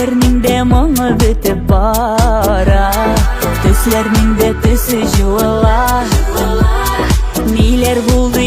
Күңелләрнең дә моңы бетеп бара, төсләрнең дә төсе җуала. Ниләр булды